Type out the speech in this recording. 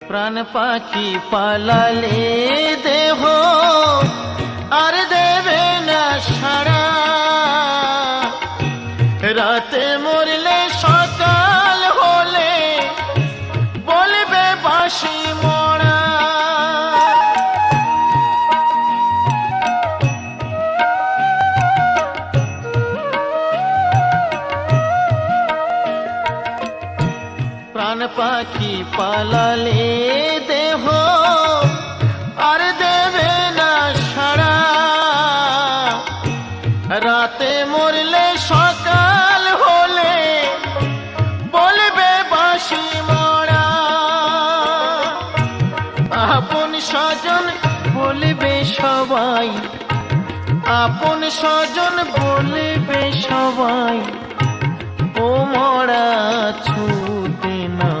প্রাণ পাখি পালালে দেহ আর দেবে না সাড়া, রাতে মরলে সকাল হলে বলবে বাঁশি মরা। প্রাণ পাখি পালালে দেহ আর দেবে না সাড়া, রাতে মরলে সকাল হলে বলবে বাঁশি মরা। আপন স্বজন বলবে সবাই, আপন স্বজন বলবে সবাই, ও মরা ছুতে না